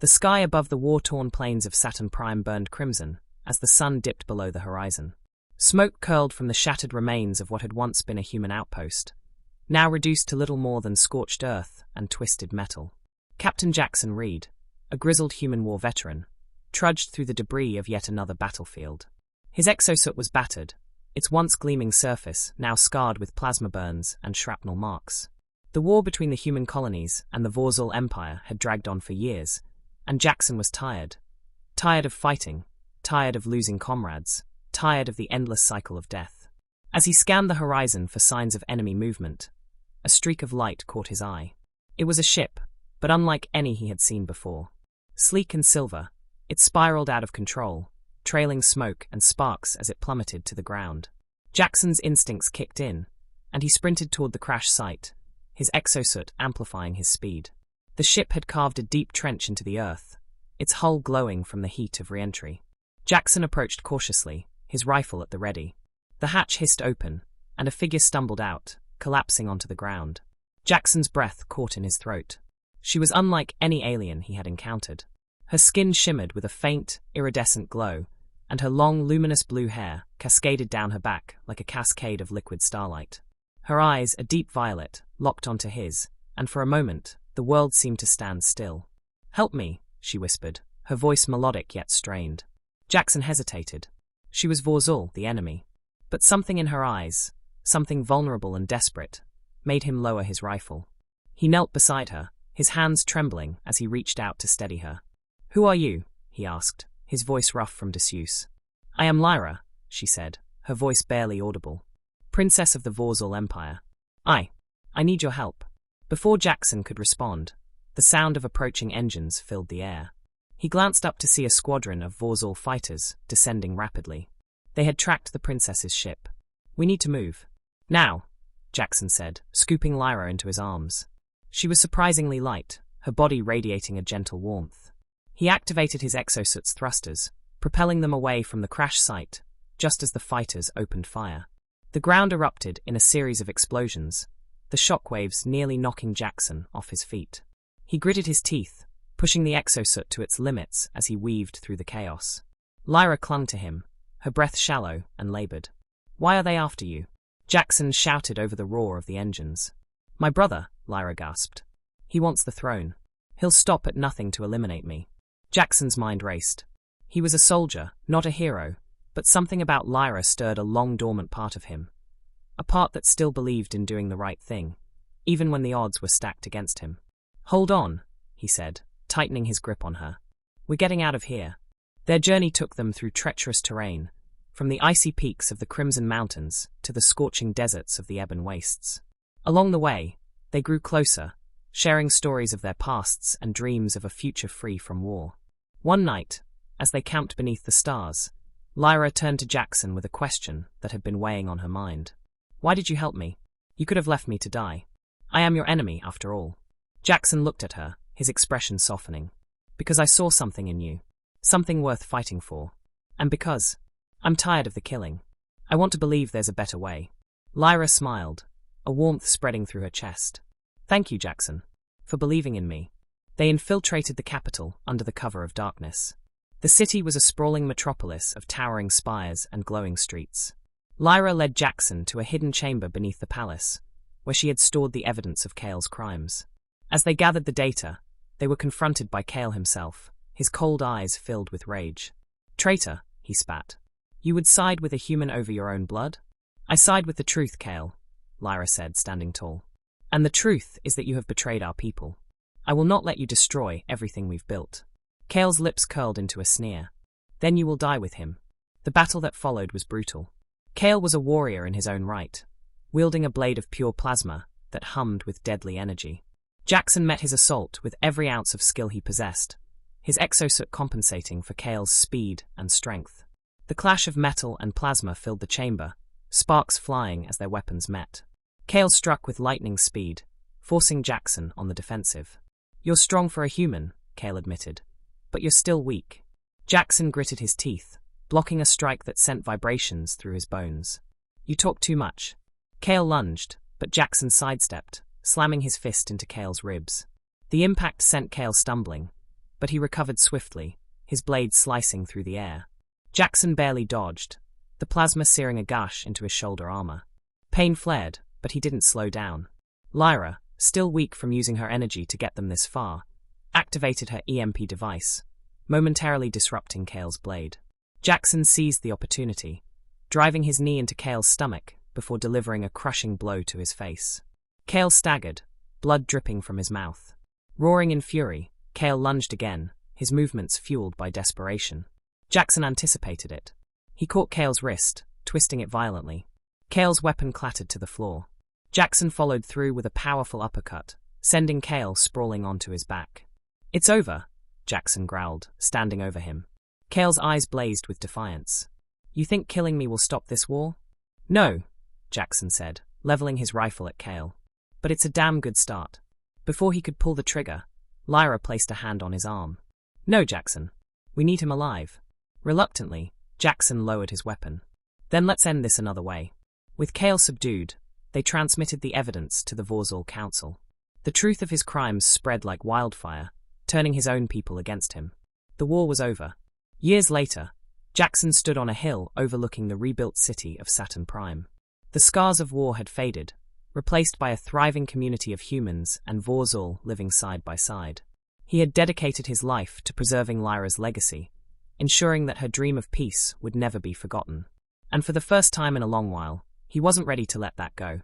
The sky above the war-torn plains of Saturn Prime burned crimson as the sun dipped below the horizon. Smoke curled from the shattered remains of what had once been a human outpost, now reduced to little more than scorched earth and twisted metal. Captain Jaxon Reed, a grizzled human war veteran, trudged through the debris of yet another battlefield. His exosuit was battered, its once gleaming surface now scarred with plasma burns and shrapnel marks. The war between the human colonies and the Vor'Zhul Empire had dragged on for years, and Jaxon was tired. Tired of fighting, tired of losing comrades, tired of the endless cycle of death. As he scanned the horizon for signs of enemy movement, a streak of light caught his eye. It was a ship, but unlike any he had seen before. Sleek and silver, it spiraled out of control, trailing smoke and sparks as it plummeted to the ground. Jaxon's instincts kicked in, and he sprinted toward the crash site, his exosuit amplifying his speed. The ship had carved a deep trench into the earth, its hull glowing from the heat of re-entry. Jaxon approached cautiously, his rifle at the ready. The hatch hissed open, and a figure stumbled out, collapsing onto the ground. Jaxon's breath caught in his throat. She was unlike any alien he had encountered. Her skin shimmered with a faint, iridescent glow, and her long, luminous blue hair cascaded down her back like a cascade of liquid starlight. Her eyes, a deep violet, locked onto his, and for a moment, the world seemed to stand still. "Help me," she whispered, her voice melodic yet strained. Jaxon hesitated. She was Vor'Zhul, the enemy. But something in her eyes, something vulnerable and desperate, made him lower his rifle. He knelt beside her, his hands trembling as he reached out to steady her. "Who are you?" he asked, his voice rough from disuse. "I am Lyra," she said, her voice barely audible. "Princess of the Vor'Zhul Empire. I need your help." Before Jaxon could respond, the sound of approaching engines filled the air. He glanced up to see a squadron of Vor'Zhul fighters descending rapidly. They had tracked the princess's ship. "We need to move. Now," Jaxon said, scooping Lyra into his arms. She was surprisingly light, her body radiating a gentle warmth. He activated his exosuit's thrusters, propelling them away from the crash site, just as the fighters opened fire. The ground erupted in a series of explosions, the shockwaves nearly knocking Jaxon off his feet. He gritted his teeth, pushing the exosuit to its limits as he weaved through the chaos. Lyra clung to him, her breath shallow and labored. "Why are they after you?" Jaxon shouted over the roar of the engines. "My brother," Lyra gasped. "He wants the throne. He'll stop at nothing to eliminate me." Jaxon's mind raced. He was a soldier, not a hero, but something about Lyra stirred a long-dormant part of him. A part that still believed in doing the right thing, even when the odds were stacked against him. "Hold on," he said, tightening his grip on her. "We're getting out of here." Their journey took them through treacherous terrain, from the icy peaks of the Crimson Mountains to the scorching deserts of the Ebon Wastes. Along the way, they grew closer, sharing stories of their pasts and dreams of a future free from war. One night, as they camped beneath the stars, Lyra turned to Jaxon with a question that had been weighing on her mind. "Why did you help me? You could have left me to die. I am your enemy, after all." Jaxon looked at her, his expression softening. "Because I saw something in you. Something worth fighting for. And because I'm tired of the killing. I want to believe there's a better way." Lyra smiled, a warmth spreading through her chest. "Thank you, Jaxon, for believing in me." They infiltrated the capital under the cover of darkness. The city was a sprawling metropolis of towering spires and glowing streets. Lyra led Jaxon to a hidden chamber beneath the palace, where she had stored the evidence of Kael's crimes. As they gathered the data, they were confronted by Kael himself, his cold eyes filled with rage. "Traitor," he spat. "You would side with a human over your own blood?" "I side with the truth, Kael," Lyra said, standing tall. "And the truth is that you have betrayed our people. I will not let you destroy everything we've built." Kael's lips curled into a sneer. "Then you will die with him." The battle that followed was brutal. Kael was a warrior in his own right, wielding a blade of pure plasma that hummed with deadly energy. Jaxon met his assault with every ounce of skill he possessed, his exosuit compensating for Kael's speed and strength. The clash of metal and plasma filled the chamber, sparks flying as their weapons met. Kael struck with lightning speed, forcing Jaxon on the defensive. "You're strong for a human," Kael admitted, "but you're still weak." Jaxon gritted his teeth, blocking a strike that sent vibrations through his bones. "You talk too much." Kael lunged, but Jaxon sidestepped, slamming his fist into Kael's ribs. The impact sent Kael stumbling, but he recovered swiftly, his blade slicing through the air. Jaxon barely dodged, the plasma searing a gash into his shoulder armor. Pain flared, but he didn't slow down. Lyra, still weak from using her energy to get them this far, activated her EMP device, momentarily disrupting Kael's blade. Jaxon seized the opportunity, driving his knee into Kael's stomach before delivering a crushing blow to his face. Kael staggered, blood dripping from his mouth. Roaring in fury, Kael lunged again, his movements fueled by desperation. Jaxon anticipated it. He caught Kael's wrist, twisting it violently. Kael's weapon clattered to the floor. Jaxon followed through with a powerful uppercut, sending Kael sprawling onto his back. "It's over," Jaxon growled, standing over him. Kael's eyes blazed with defiance. "You think killing me will stop this war?" "No," Jaxon said, leveling his rifle at Kael. "But it's a damn good start." Before he could pull the trigger, Lyra placed a hand on his arm. "No, Jaxon. We need him alive." Reluctantly, Jaxon lowered his weapon. "Then let's end this another way." With Kael subdued, they transmitted the evidence to the Vor'Zhul Council. The truth of his crimes spread like wildfire, turning his own people against him. The war was over. Years later, Jaxon stood on a hill overlooking the rebuilt city of Saturn Prime. The scars of war had faded, replaced by a thriving community of humans and Vor'Zhul living side by side. He had dedicated his life to preserving Lyra's legacy, ensuring that her dream of peace would never be forgotten. And for the first time in a long while, he wasn't ready to let that go.